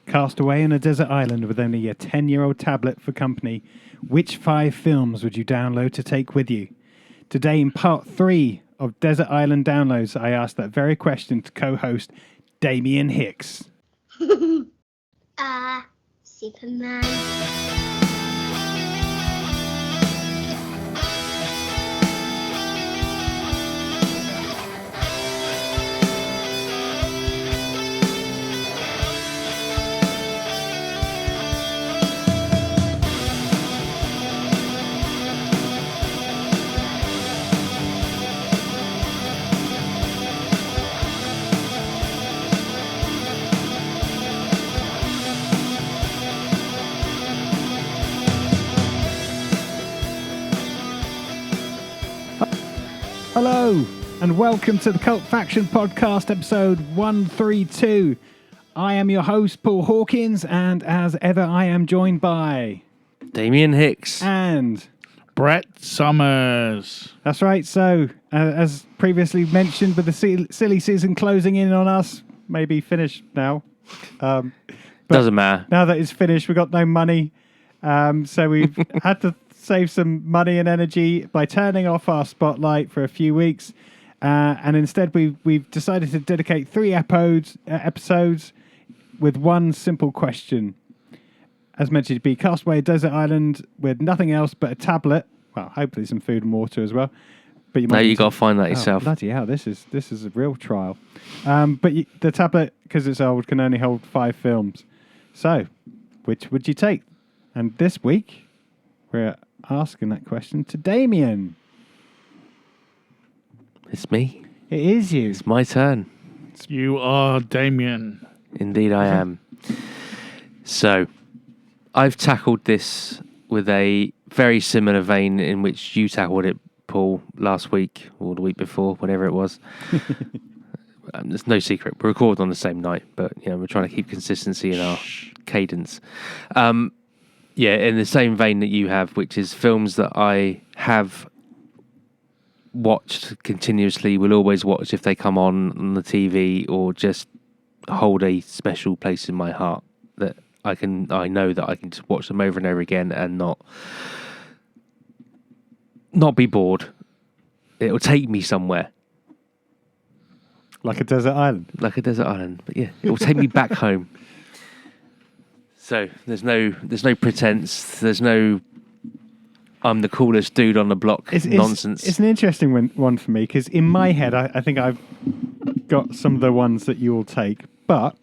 Cast away on a desert island with only a 10-year-old tablet for company, which 5 films would you download to take with you? Today, in part 3 of Desert Island Downloads, I asked that very question to co-host Damien Hicks. Superman. Hello, and welcome to the Cult Faction Podcast, episode 132. I am your host, Paul Hawkins, and as ever, I am joined by... Damien Hicks. And... Brett Summers. That's right, so, as previously mentioned, with the silly season closing in on us, maybe finished now. Doesn't matter. Now that it's finished, we've got no money, so we've had to save some money and energy by turning off our spotlight for a few weeks, and instead we've decided to dedicate 3 episodes with one simple question. As mentioned, to be cast away a desert island with nothing else but a tablet. Well, hopefully some food and water as well. But you got to find that yourself. Bloody hell, this is a real trial. But the tablet, because it's old, can only hold 5 films. So, which would you take? And this week, we're asking that question to Damien. It's me. It is you. It's my turn. You are Damien. Indeed I am. So, I've tackled this with a very similar vein in which you tackled it, Paul, last week or the week before, whatever it was. There's no secret. We're recording on the same night, but we're trying to keep consistency in our cadence. Yeah, in the same vein that you have, which is films that I have watched continuously, will always watch if they come on the TV, or just hold a special place in my heart that I know that I can just watch them over and over again and not be bored. It'll take me somewhere. Like a desert island. Like a desert island, but yeah, it'll take me back home. So there's no pretense. There's no I'm the coolest dude on the block nonsense. It's an interesting one for me, because in my head, I think I've got some of the ones that you will take. But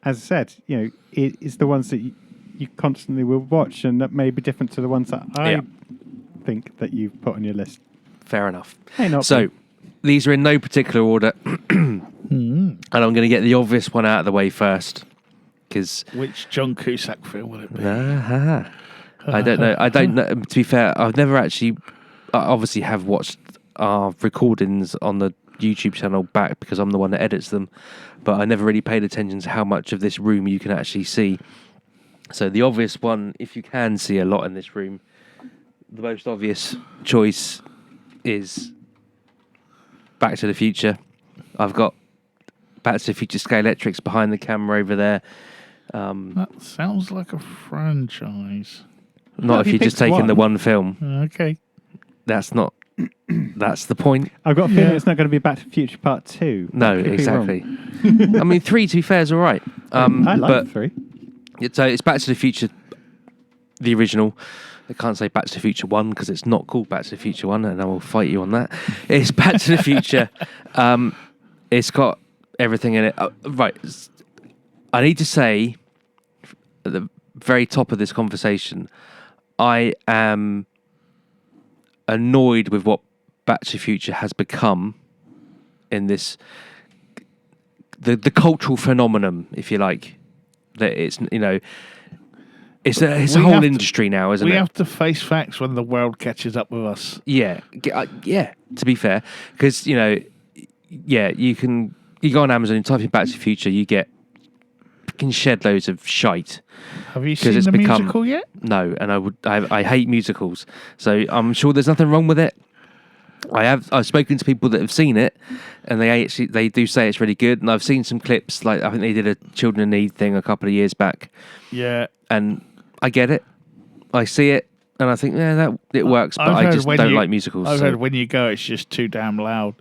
as I said, it's the ones that you constantly will watch, and that may be different to the ones that I think that you've put on your list. Fair enough. So these are in no particular order, and I'm going to get the obvious one out of the way first. Which John Cusack film will it be? I don't know. To be fair, I've never actually... I obviously have watched our recordings on the YouTube channel back, because I'm the one that edits them, but I never really paid attention to how much of this room you can actually see. So the obvious one, if you can see a lot in this room, the most obvious choice is Back to the Future. I've got Back to the Future Scalextrics behind the camera over there. That sounds like a franchise. Not if you're just taking the one film. Okay. That's the point. I've got a feeling it's not going to be Back to the Future Part 2. No, exactly. I mean, 3, to be fair, is all right. I like 3. It's Back to the Future, the original. I can't say Back to the Future 1, because it's not called Back to the Future 1, and I will fight you on that. It's Back to the Future. It's got everything in it. Right. I need to say, at the very top of this conversation, I am annoyed with what Back to the Future has become in this, the cultural phenomenon, if you like. That it's it's a whole industry now, isn't it? We have to face facts when the world catches up with us. Yeah. To be fair, because you go on Amazon and type in Back to the Future, you get fucking shed loads of shite. Have you seen the musical yet? No, and I hate musicals, so I'm sure there's nothing wrong with it. I've spoken to people that have seen it, and they do say it's really good. And I've seen some clips, like I think they did a Children in Need thing a couple of years back. Yeah, and I get it. I see it, and I think that it works. But I just don't like musicals. I've heard when you go, it's just too damn loud.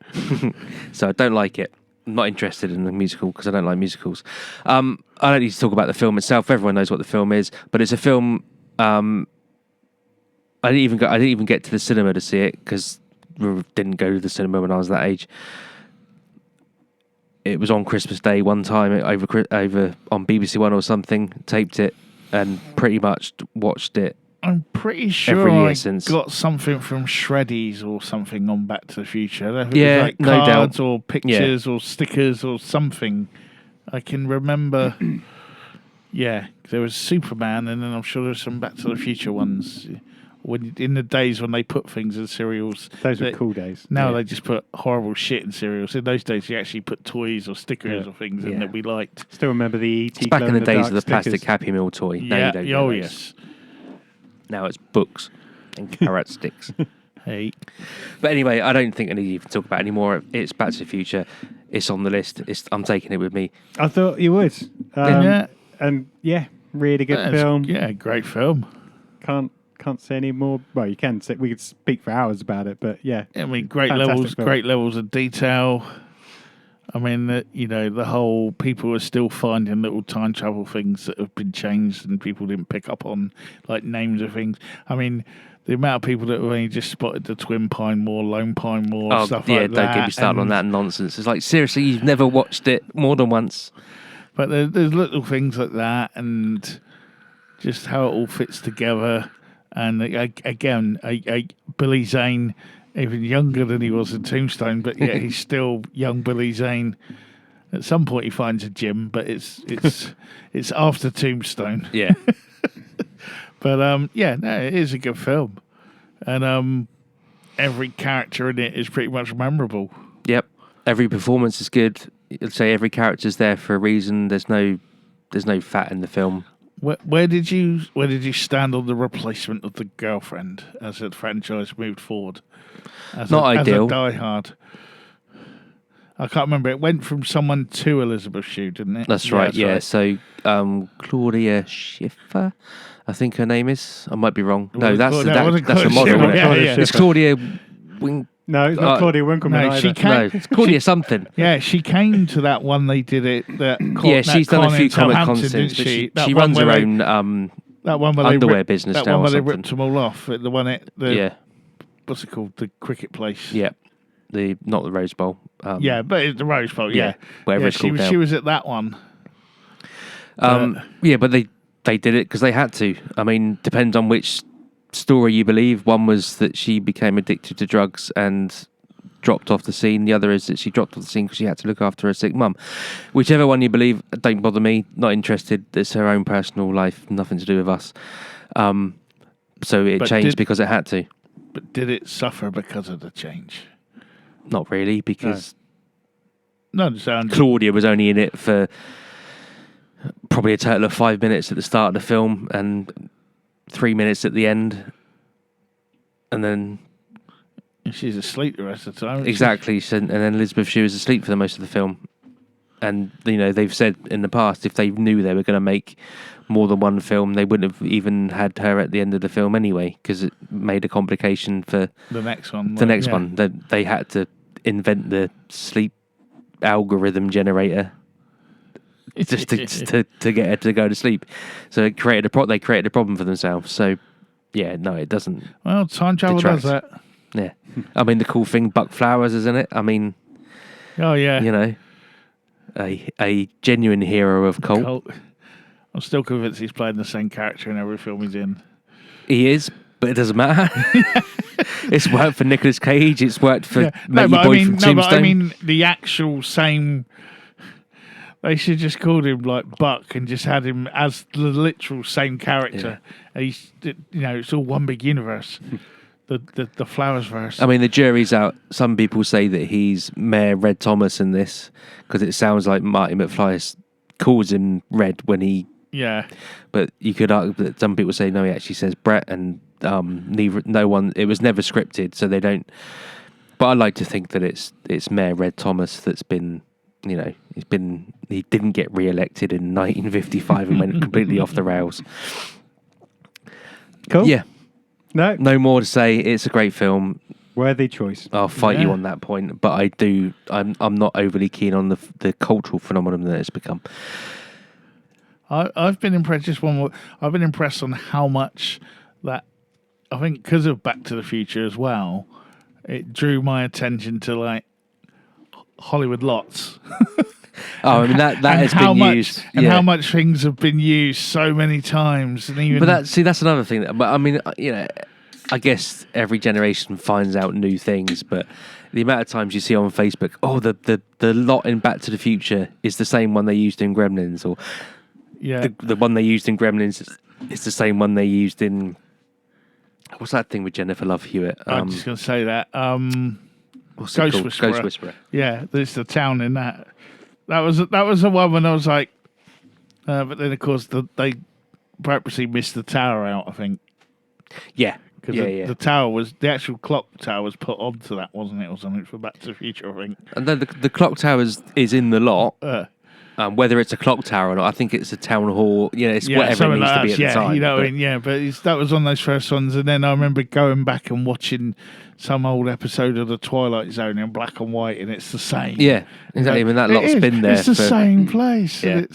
So I don't like it. I'm not interested in the musical because I don't like musicals. I don't need to talk about the film itself. Everyone knows what the film is, but it's a film. I didn't even get to the cinema to see it because we didn't go to the cinema when I was that age. It was on Christmas Day one time over on BBC One or something. Taped it and pretty much watched it. I'm pretty sure every year I since. Got something from Shreddies or something on Back to the Future. It was like no cards doubt. or pictures or stickers or something. I can remember. Yeah, there was Superman, and then I'm sure there's some Back to the Future ones. In the days when they put things in cereals. Those were cool days. Now they just put horrible shit in cereals. In those days, you actually put toys or stickers or things in that we liked. Still remember the E.T. It's back in the days of the stickers. plastic Happy Meal toy. Now Yeah, you don't get oh those. yes. Now it's books and carrot sticks. Hey. But anyway, I don't think I need to even talk about it anymore. It's Back to the Future. It's on the list. I'm taking it with me. I thought you would. Yeah. And really good film. Yeah, great film. Can't say any more. Well, you can say, we could speak for hours about it, but yeah. I mean, great Fantastic levels film. of detail. I mean, the whole people are still finding little time travel things that have been changed and people didn't pick up on, like names of things. I mean, the amount of people that have only just spotted the Twin Pine Moor, Lone Pine Moor, stuff like that. Yeah, don't get me started on that nonsense. It's like, seriously, you've never watched it more than once. But there's little things like that and just how it all fits together. And again, Billy Zane, even younger than he was in Tombstone, but yeah, he's still young Billy Zane. At some point, he finds a gym, but it's after Tombstone. Yeah. But no, it is a good film, and every character in it is pretty much memorable. Yep. Every performance is good. I'd say every character's there for a reason. There's no fat in the film. Where did you stand on the replacement of the girlfriend as the franchise moved forward? Not ideal. As a Die Hard. I can't remember. It went from someone to Elizabeth Shue, didn't it? That's right. Yeah. Right. So Claudia Schiffer, I think her name is. I might be wrong. No, that's a model. Schiffer. Isn't it? Yeah. It's Claudia Wing. No, it's not Claudia Winkleman either. No, it's Claudia something. Yeah, she came to that one. They did it. She's done a few comic cons didn't since, but she That runs one her where own that one where underwear they business that now one or where they something. ripped them all off. The one at the Yeah, what's it called? The cricket place. yeah. Not the Rose Bowl. Yeah, but it's the Rose Bowl. Yeah, wherever it's called now. She was at that one. Yeah, but they did it because they had to. I mean, depends on which story you believe. One was that she became addicted to drugs and dropped off the scene. The other is that she dropped off the scene because she had to look after her sick mum. Whichever one you believe, don't bother me. Not interested. It's her own personal life. Nothing to do with us. So it changed because it had to. But did it suffer because of the change? Not really, because Claudia was only in it for probably a total of 5 minutes at the start of the film and 3 minutes at the end. And then she's asleep the rest of the time. Exactly. And then Elizabeth Shue was asleep for the most of the film. And, they've said in the past, if they knew they were going to make more than one film, they wouldn't have even had her at the end of the film anyway, because it made a complication for the next one. One. They had to invent the sleep algorithm generator just to get her to go to sleep. So it created they created a problem for themselves. So, yeah, no, it doesn't. Well, time travel does that. Yeah. I mean, the cool thing, Buck Flowers, isn't it? I mean... Oh, yeah. A genuine hero of cult. I'm still convinced he's playing the same character in every film he's in. He is, but it doesn't matter. It's worked for Nicolas Cage. It's worked for Matey Boy from Tombstone. But I mean the actual same... They should just called him like Buck and just had him as the literal same character. Yeah. He's, it's all one big universe. The Flowers verse. I mean, the jury's out. Some people say that he's Mayor Red Thomas in this because it sounds like Marty McFly calls him Red when he... Yeah. But you could argue that some people say, no, he actually says Brett, and it was never scripted, so they don't... But I like to think that it's Mayor Red Thomas that's been, he didn't get re-elected in 1955 and went completely off the rails. Cool. Yeah. No. More to say. It's a great film. Worthy choice. I'll fight you on that point, but I'm not overly keen on the cultural phenomenon that it's become. I've been impressed. Just one more. I've been impressed on how much that, I think, because of Back to the Future as well, it drew my attention to like Hollywood lots. Oh, I mean that has been used, and how much things have been used so many times, and even. But that's another thing. But I mean, I guess every generation finds out new things. But the amount of times you see on Facebook, the lot in Back to the Future is the same one they used in Gremlins, or the one they used in Gremlins is the same one they used in. What's that thing with Jennifer Love Hewitt? I'm just going to say that. What's Ghost it called? Whisperer. Ghost Whisperer. Yeah, there's the town in that. That was the one when I was like, but then of course they purposely missed the tower out. I think. Yeah. Because the tower the actual clock tower was put onto that, wasn't it, or something for Back to the Future? I think. And then the clock tower is in the lot. Whether it's a clock tower or not, I think it's a town hall. It's whatever it needs to be at the time. But that was one of those first ones. And then I remember going back and watching some old episode of The Twilight Zone in black and white, and it's the same. Yeah, exactly. I mean, that lot's been there. It's the same place. Yeah.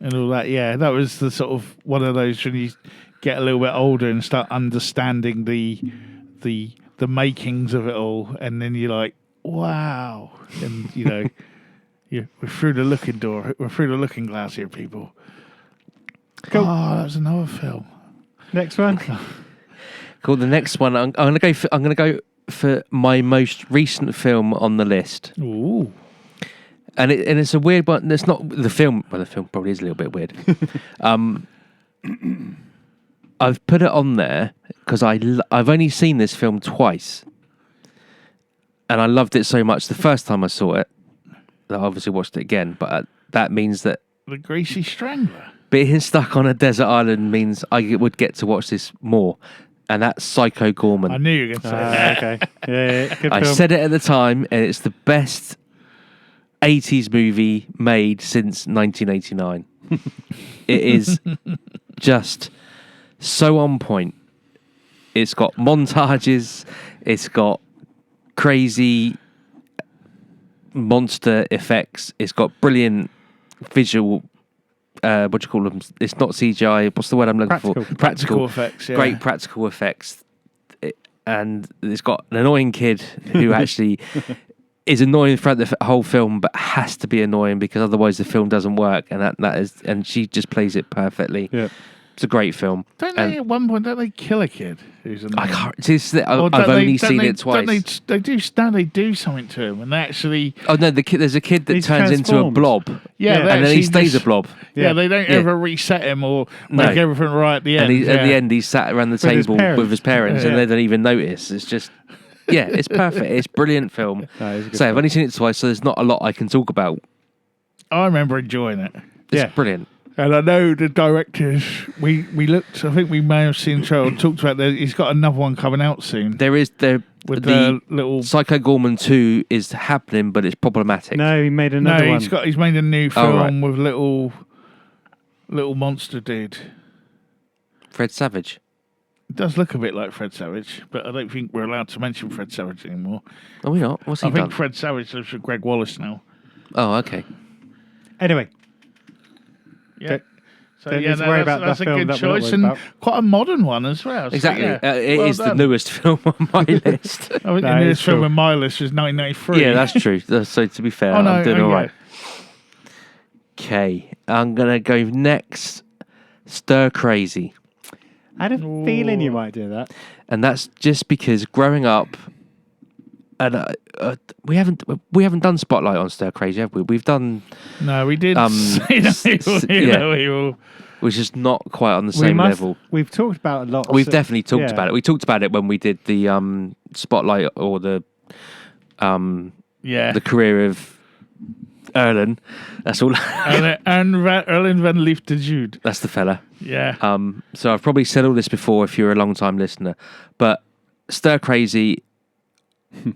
And all that. Yeah, that was the sort of one of those when you get a little bit older and start understanding the makings of it all, and then you're like, wow, and we're through the looking door. We're through the looking glass here, people. Cool. Oh, that was another film. Next one. Cool. The next one, I'm going to go for my most recent film on the list. Ooh. And it's a weird one. It's not the film. Well, the film probably is a little bit weird. I've put it on there because I've only seen this film twice, and I loved it so much the first time I saw it that I obviously watched it again. But that means that The Greasy Strangler. being stuck on a desert island means I would get to watch this more, and that's Psycho Gorman. I knew you were going to say that. Okay. Yeah. Good I film. said it at the time, and it's the best 80s movie made since 1989. It is just so on point. It's got montages, it's got crazy monster effects, it's got brilliant visual, what do you call them? It's not CGI, what's the word I'm looking for? Practical effects, yeah. Great practical effects. And it's got an annoying kid who actually is annoying throughout the whole film, but has to be annoying because otherwise the film doesn't work. And she just plays it perfectly. Yeah. It's a great film. At one point, don't they kill a kid who's annoying? I can't. I've only seen it twice. They do something to him, and they actually. Oh no! There's a kid that He's turns into a transformed. blob. Yeah, and then he stays a blob. Yeah, they don't ever reset him or make everything right at the end. And at the end, he's sat around the table with his parents, and they don't even notice. It's just, it's perfect. It's a brilliant film. No, it's a good So I've film. only seen it twice, so there's not a lot I can talk about. I remember enjoying it. It's brilliant. And I know the directors, we looked, I think we may have seen the trailer and talked about that. He's got another one coming out soon. There is the little Psycho Gorman 2 is happening, but it's problematic. No, he made another one. he's made a new film right. with little monster dude. Fred Savage. It does look a bit like Fred Savage, but I don't think we're allowed to mention Fred Savage anymore. Are we not? What's he I done? think Fred Savage lives with Greg Wallace now. Oh, okay. Anyway. Yeah. So Don't need to worry about that's that a film good that we're not choice worried and about. quite a modern one as well. So, Exactly. yeah. It Well is the done. newest film on my list. I think No, the newest it's film cool. on my list was 1993. Yeah, that's true. So to be fair, Oh, no, I'm doing oh, all yeah. right. Okay, I'm going to go next. Stir Crazy. I had a feeling you might do that. And that's just because growing up, and we haven't done Spotlight on Stir Crazy, have we? We've done, No, we did. We will. which is not quite on the same level. We've talked about a lot. We've definitely talked yeah. about it. We talked about it when we did the Spotlight or the career of Erlen. That's all. Erlen van Leef de Jude. That's the fella. Yeah. So I've probably said all this before if you're a long time listener, but Stir Crazy,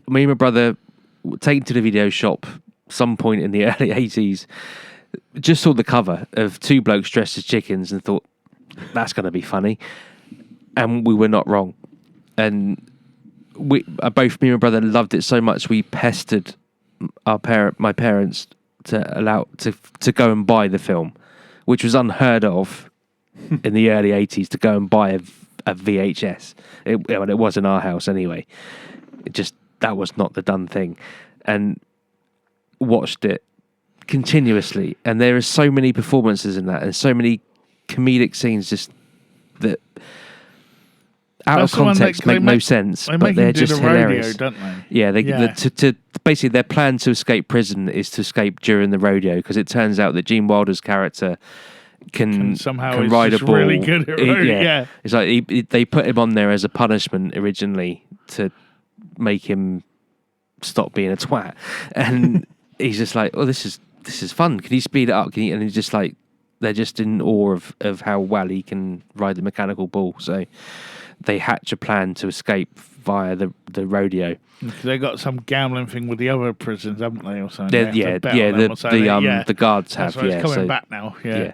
me and my brother were taken to the video shop some point in the early 80s, just saw the cover of two blokes dressed as chickens and thought, that's going to be funny. And we were not wrong. And both me and my brother loved it so much, we pestered my parents to go and buy the film, which was unheard of in the early 80s, to go and buy a VHS. It was in our house anyway. That was not the done thing. And watched it continuously. And there are so many performances in that, and so many comedic scenes just that out of context make no sense, but they're just hilarious. Don't they? Yeah, basically their plan to escape prison is to escape during the rodeo, because it turns out that Gene Wilder's character can ride a bull. Really good at rodeo. Yeah. It's like they put him on there as a punishment originally to make him stop being a twat, and he's just like, oh, this is fun. Can you speed it up? And he's just like, they're just in awe of how well he can ride the mechanical bull. So they hatch a plan to escape via the rodeo. They got some gambling thing with the other prisons, haven't they, or something? The guards have. It's coming back now. Yeah.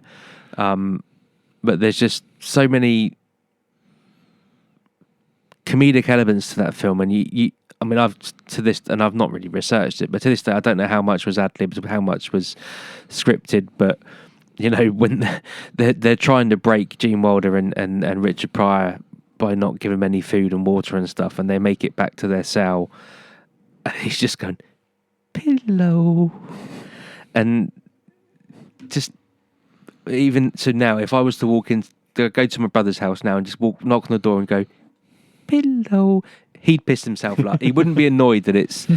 But there's just so many comedic elements to that film, and I've not really researched it, but to this day I don't know how much was ad-libbed, how much was scripted. But when they're trying to break Gene Wilder and Richard Pryor by not giving them any food and water and stuff, and they make it back to their cell, and he's just going, pillow. And just, even so now, if I was to go to my brother's house now and just knock on the door and go, pillow, he'd piss himself like. He wouldn't be annoyed that it's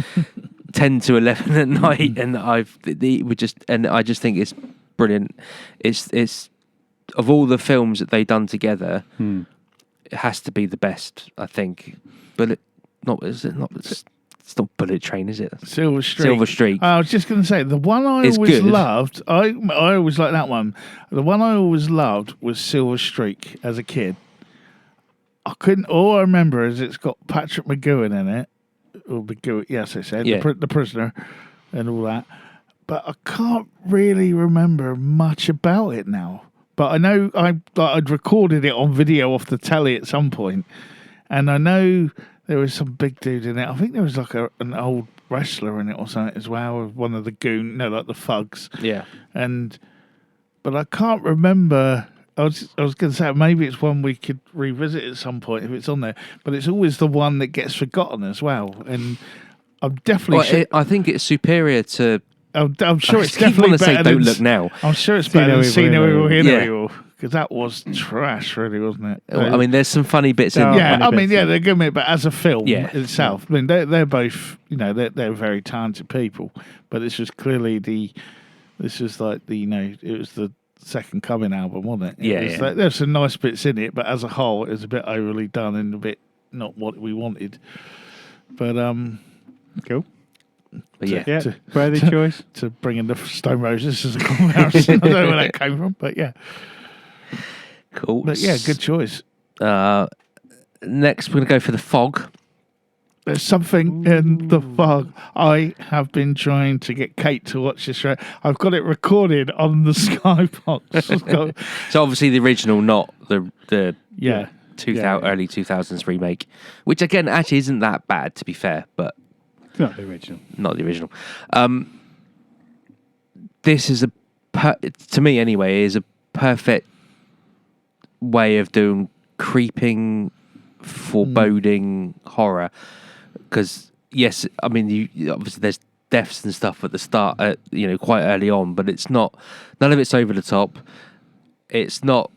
10 to 11 at night, and I just think it's brilliant. It's of all the films that they've done together, it has to be the best, I think. It's not Bullet Train, is it? Silver Streak. Silver Streak. I was just going to say, the one I always loved, I always liked that one. The one I always loved was Silver Streak as a kid. All I remember is it's got Patrick McGowan in it. Or McGowan, yes, I said. Yeah. The prisoner and all that. But I can't really remember much about it now. But I know I'd recorded it on video off the telly at some point, and I know there was some big dude in it. I think there was like an old wrestler in it or something as well, with one of the like the thugs. Yeah. But I can't remember. I was going to say maybe it's one we could revisit at some point if it's on there. But it's always the one that gets forgotten as well. And I'm definitely. I think it's superior to. I'm sure it's definitely better. Don't look now. I'm sure it's better than See No Evil, Hear No Evil, because that was trash, really, wasn't it? I mean, there's some funny bits in there. Yeah, they're good, but as a film itself, I mean, they're both, they're very talented people, but this was clearly it was the Second Coming album, wasn't it? There's some nice bits in it, but as a whole, it was a bit overly done and a bit not what we wanted. But cool. But yeah, worthy choice to bring in the Stone Roses as a comparison. I don't know where that came from, but yeah, cool. But yeah, good choice. Next, we're gonna go for The Fog. There's something in The Fog. I have been trying to get Kate to watch this show. I've got it recorded on the Skybox. So obviously the original, not the early 2000s remake, which again actually isn't that bad, to be fair, but. Not the original. This is to me anyway, is a perfect way of doing creeping, foreboding horror. Because yes, I mean, obviously there's deaths and stuff at the start, quite early on, but it's not. None of it's over the top. It's not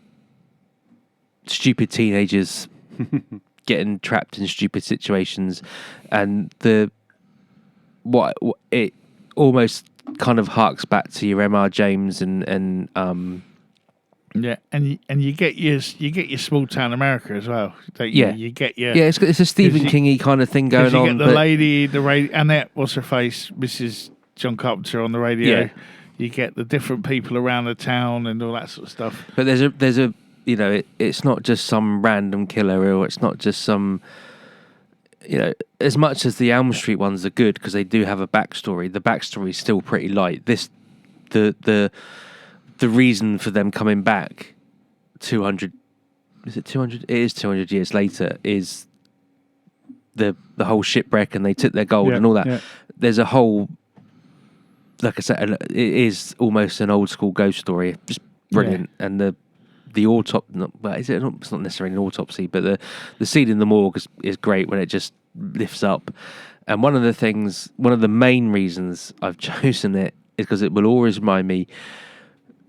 stupid teenagers getting trapped in stupid situations, and what it almost kind of harks back to your M.R. James and yeah, and you get your small town America as well. You get your it's a Stephen Kingy kind of thing going on. You get the lady, the radio, Annette, what's her face, Mrs. John Carpenter on the radio. Yeah. You get the different people around the town and all that sort of stuff. But there's a it's not just some random killer, or it's not just some. you know, as much as the Elm Street ones are good because they do have a backstory, the backstory is still pretty light. The reason for them coming back 200, is it 200? It is 200 years later, is the whole shipwreck and they took their gold and all that. Yeah. There's a whole, like I said, it is almost an old school ghost story. Just brilliant. And the autopsy, it's not necessarily an autopsy, but the scene in the morgue is great when it just lifts up. And one of the main reasons I've chosen it is because it will always remind me,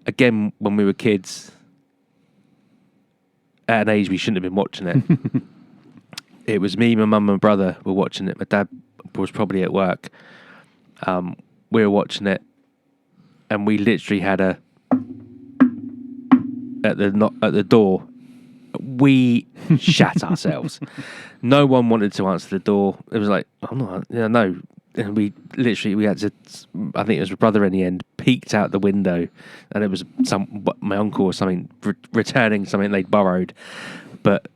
again, when we were kids, at an age we shouldn't have been watching it. It was me, my mum and brother were watching it. My dad was probably at work. We were watching it, and we literally had at the door. We shat ourselves. No one wanted to answer the door. It was like, I'm not, no. And we had to, I think it was my brother in the end, peeked out the window, and it was my uncle or something returning something they'd borrowed. But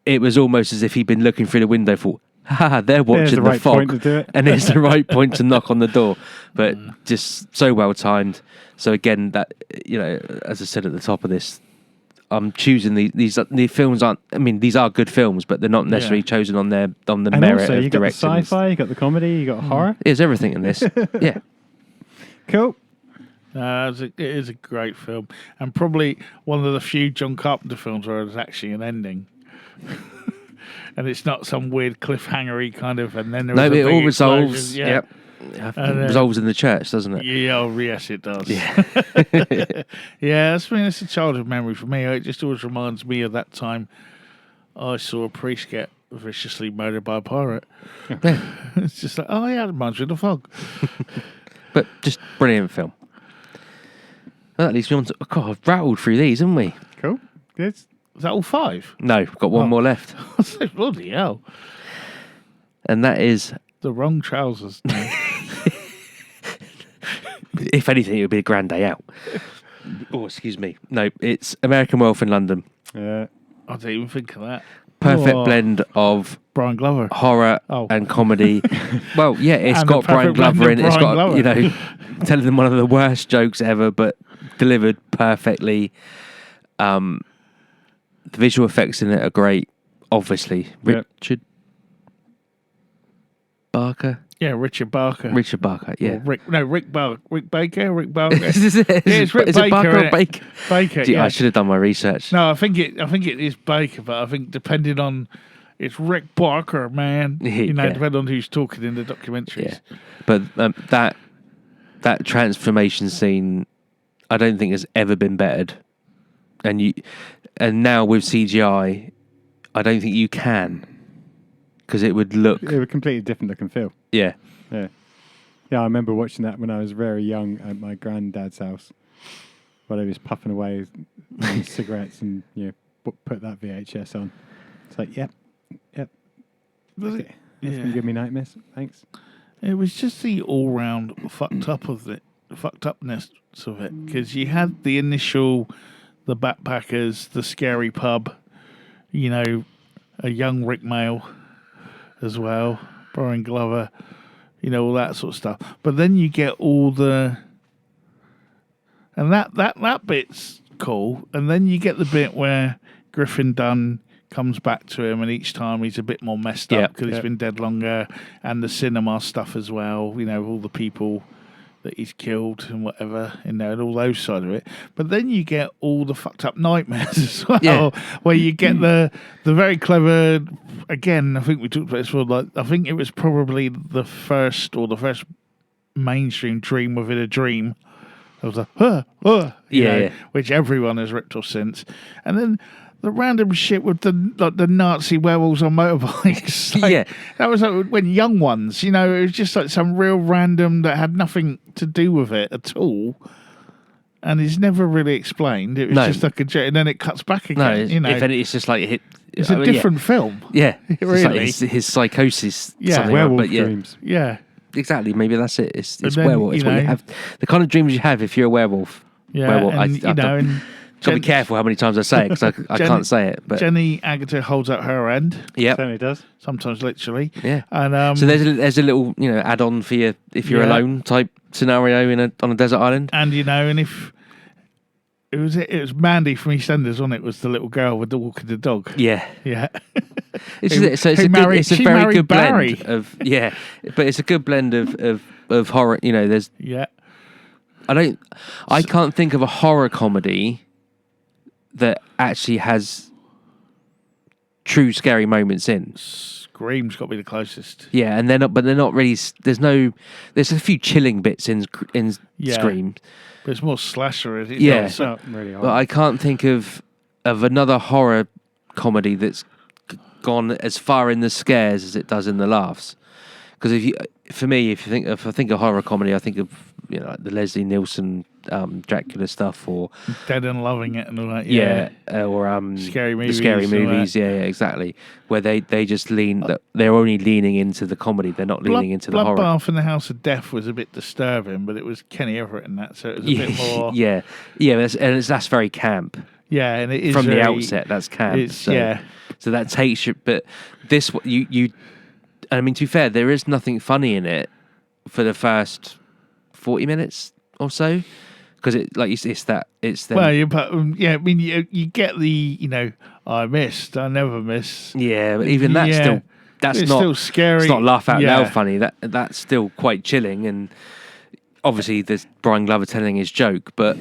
it was almost as if he'd been looking through the window, thought, they're watching the fog, and it's the right point to knock on the door. But just so well timed. So again, that, you know, as I said at the top of this, I'm choosing these films aren't. I mean, these are good films, but they're not necessarily chosen on the and merit also, of you got the directing. sci-fi, you got the comedy, you got horror. There's everything in this. Yeah. Cool. It is a great film, and probably one of the few John Carpenter films where there's actually an ending. And it's not some weird cliffhangery kind of, and then there it all resolves. Yeah. Yep. It resolves in the church, doesn't it? Yeah, oh, yes, it does. Yeah. Yeah, it's a childhood memory for me. It just always reminds me of that time I saw a priest get viciously murdered by a pirate. It's just like, oh yeah, it reminds me of the fog. But just brilliant film. Well, at least we want to. God, I've rattled through these, haven't we? Cool. Good. Is that all 5? No, we've got one more left, I said, bloody hell. and that is, The wrong trousers. No. if anything, it would be a grand day out. Oh, excuse me. No, it's American Wealth in London. Yeah. I didn't even think of that. Perfect Oh. blend of Brian Glover. horror Oh. and comedy. Well, yeah, it's And got the Brian perfect blend Glover of in it. It's Brian got, Glover. you know, telling them one of the worst jokes ever, but delivered perfectly. The visual effects in it are great. Obviously, Yep. Richard Barker. Yeah, Richard Barker. Richard Barker. Yeah. Or Rick Baker. Rick Barker. Is it Rick Barker Baker, or innit? Baker? Baker. Gee, Yeah. I should have done my research. No, I think it is Baker, but I think depending on, it's Rick Barker, man. You know, Yeah. depending on who's talking in the documentaries. Yeah, but that transformation scene, I don't think has ever been bettered. And now with CGI, I don't think you can, because it would look. It was completely different look and feel. Yeah, Yeah. Yeah, I remember watching that when I was very young at my granddad's house, while he was puffing away on cigarettes and, you know, put that VHS on. It's like, yep. Was Okay. it? That's going to give me nightmares. Thanks. It was just the all-round fucked upness of it, because you had the initial, the backpackers, the scary pub, you know, a young Rick Mail as well, Brian Glover, you know, all that sort of stuff. But then you get all the, and that bit's cool, and then you get the bit where Griffin Dunn comes back to him, and each time he's a bit more messed up because he's been dead longer, and the cinema stuff as well, you know, all the people that he's killed and whatever in there, and all those side of it. But then you get all the fucked up nightmares as well, where you get the very clever, again, I think we talked about this before, like, I think it was probably the first mainstream dream within a dream. I was like, you know, which everyone has ripped off since. And then the random shit with the Nazi werewolves on motorbikes. Like, that was like when young ones, you know, it was just like some real random that had nothing to do with it at all. And it's never really explained. It was just like a joke, and then it cuts back again. No, you know, if any, it's just like it's a different film. Yeah, Really. it's like his psychosis. Yeah. something Werewolf but yeah, dreams. Yeah, exactly. Maybe that's it. It's And then, werewolf. It's you what you know- have. The kind of dreams you have if you're a werewolf. yeah, Werewolf. and you know, and Got to be careful how many times I say it because I can't say it. But Jenny Agutter holds out her end. yeah, Certainly does. Sometimes literally. yeah. And So there's a little add-on for you if you're alone type scenario on a desert island. and and if it was Mandy from EastEnders, wasn't it? Was the little girl with the walking the dog? Yeah. Yeah. It's Who- a who married- it's a she very married good Barry. blend of but it's a good blend of horror. There's Yeah. I can't think of a horror comedy that actually has true scary moments in. Scream's got to be the closest. Yeah, and they're not really. There's a few chilling bits in Yeah. Scream, But it's more slasher. Isn't it? Yeah. It's not really but hard. I can't think of another horror comedy that's gone as far in the scares as it does in the laughs. Because if I think of horror comedy, I think of like the Leslie Nielsen Dracula stuff, or Dead and Loving It and all that. or Scary the movies scary and all movies. that. Yeah, only where they just they're only leaning into the comedy. They're not leaning into the horror. Bloodbath and the House of Death was a bit disturbing, but it was Kenny Everett in that, so it was a bit more. Yeah. That's very camp. Yeah, and it is From the very- outset, that's camp. It's, So that takes you. But this, you. I mean, to be fair, there is nothing funny in it for the first 40 minutes or so, because it's them. Well, I mean, you get the I missed, I never miss. Yeah, but even that's Yeah. that's It's not still scary. It's not laugh out Yeah. loud funny. That's still quite chilling, and obviously there's Brian Glover telling his joke, but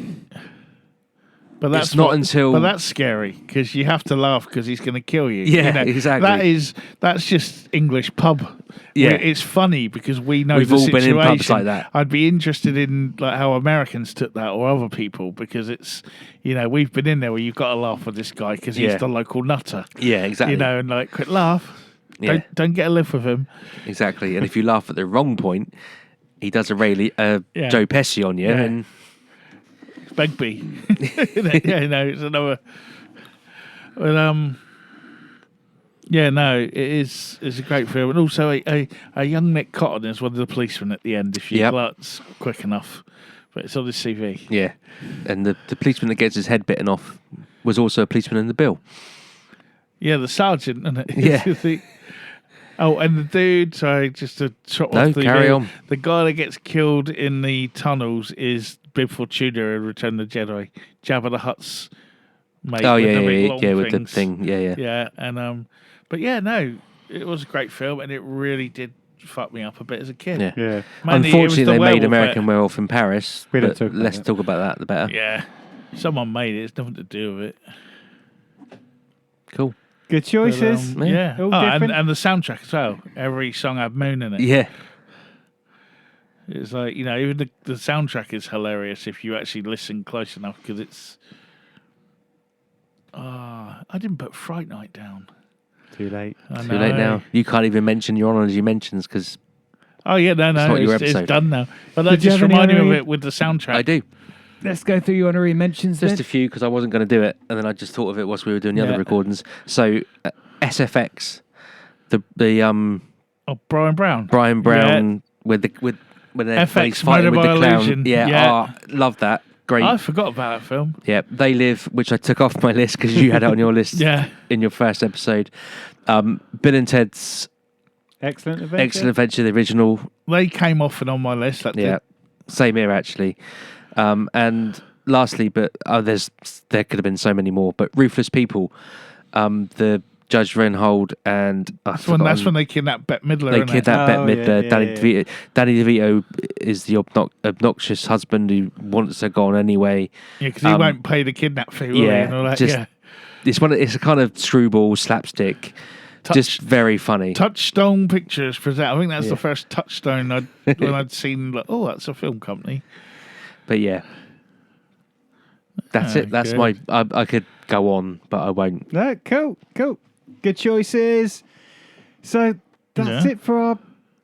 But it's not until- But that's scary because you have to laugh because he's going to kill you. Yeah, exactly. That's just English pub. Yeah. Where it's funny because we know We've the all been situation. in pubs like that. I'd be interested in how Americans took that or other people because it's we've been in there where you've got to laugh with this guy because he's Yeah. the local nutter. yeah, exactly. And quick laugh. Yeah. Don't get a lift with him. Exactly. And if you laugh at the wrong point, he does a Yeah. Joe Pesci on you, Yeah. and Begbie. It's another. But it's a great film, and also a young Nick Cotton is one of the policemen at the end if you Yep. glance quick enough. But it's on his CV. yeah, and the policeman that gets his head bitten off was also a policeman in the bill. Yeah, the sergeant, isn't it? Yeah. And the dude. Sorry, just to chop No, off the carry on. The guy that gets killed in the tunnels is Bib Fortuna in Return of the Jedi. Jabba the Hutt's mate. Oh with yeah, the big yeah, long yeah, with the things. thing, yeah. Yeah, and but yeah, no, it was a great film, and it really did fuck me up a bit as a kid. Yeah. Yeah. Mainly, it was Unfortunately, the they made werewolf American bit. Werewolf in Paris. We don't but talk about let's that. talk about that the better. Yeah, someone made it. It's nothing to do with it. Cool. Good But, choices. yeah, All and different. the soundtrack as well. Every song had Moon in it. Yeah. It's like even the soundtrack is hilarious if you actually listen close enough because it's. I didn't put Fright Night down. Too late. I Too late know. now. You can't even mention your honourable mentions because Oh yeah, no, not your it's episode. done now. But that Did you just have any reminded me of honorary- it with the soundtrack. I do. Let's go through your honorary mentions Just then. a few because I wasn't going to do it, and then I just thought of it whilst we were doing the Yeah. other recordings. So SFX, the Oh, Brian Brown. Brian Brown with when FX he's fighting with Murder the by clown. Illusion. Yeah, Yeah. love that. Great. I forgot about that film. Yeah, They Live, which I took off my list because you had it on your list Yeah. in your first episode. Bill and Ted's Excellent adventure. Excellent Adventure, the original. They came off and on my list. That Yeah, same here actually. And lastly, but there could have been so many more. But Ruthless People, the Judge Reinhold and That's when they kidnapped Bette Midler. they innit? kidnapped Bette Oh, Midler. yeah, Danny yeah. DeVito. Danny DeVito is the obnoxious husband who wants her gone anyway. Yeah, because he won't pay the kidnap fee. Will yeah, he? And all that. just- Yeah. It's a kind of screwball slapstick, just very funny. Touchstone Pictures present. I think that's Yeah. the first Touchstone when I'd seen. Like, oh, that's a film company. But yeah, that's it. That's good. I could go on, but I won't. No, cool. Good choices. So that's Yeah. it for our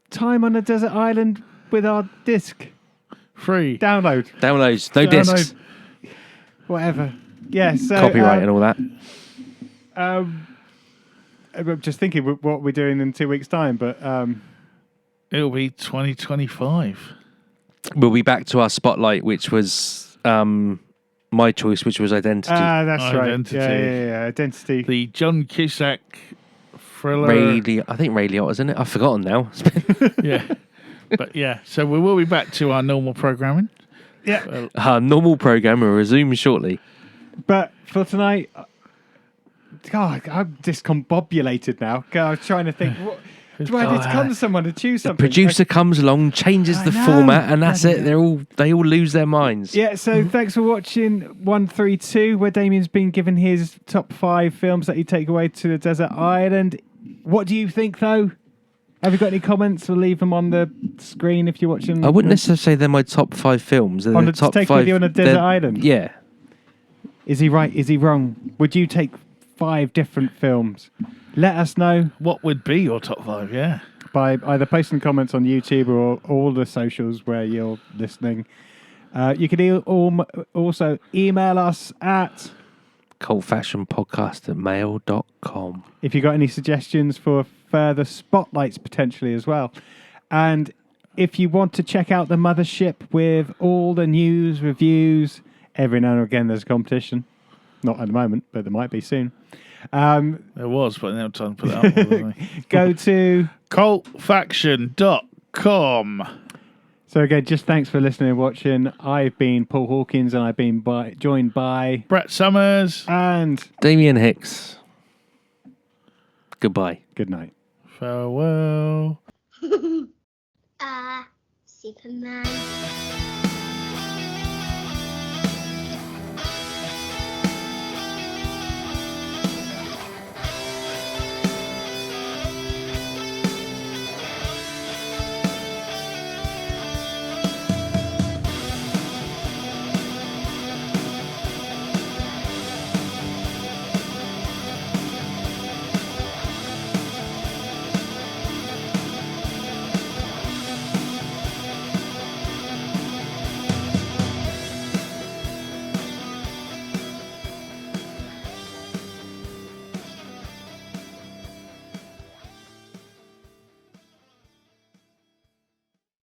time on a desert island with our disc. Free. Download. Downloads, no Download. discs, Whatever. Yeah, so copyright and all that. I'm just thinking what we're doing in 2 weeks' time, but It'll be 2025. We'll be back to our spotlight, which was my choice, which was Identity. That's Identity. right. Yeah. Identity. The John Cusack thriller. I think Ray Liotta's in it. I've forgotten now. Yeah. But yeah, so we will be back to our normal programming. Yeah. Our normal program will resume shortly. But for tonight, God, I'm discombobulated now. God, I was trying to think. Do I need to come to someone to choose something? Producer comes along, changes the know. format, and that's it. They all lose their minds. Yeah, so thanks for watching 132, where Damien's been given his top 5 films that he'd take away to the desert island. What do you think, though? Have you got any comments? We'll leave them on the screen if you're watching. I wouldn't necessarily say they're my top 5 films. They're On the the- top take 5. with you on a desert island? Yeah. Is he right? Is he wrong? Would you take 5 different films? Let us know What would be your top 5? Yeah. by either posting comments on YouTube or all the socials where you're listening. You can also email us at cultfashionpodcast@mail.com. if you've got any suggestions for further spotlights potentially as well. And if you want to check out the mothership with all the news, reviews, every now and again there's a competition. Not at the moment, but there might be soon. There was, but now time to put that up. Wasn't they? Go to... cultfaction.com. So again, just thanks for listening and watching. I've been Paul Hawkins and I've been joined by... Brett Summers. And... Damien Hicks. Goodbye. Good night. Farewell. Superman.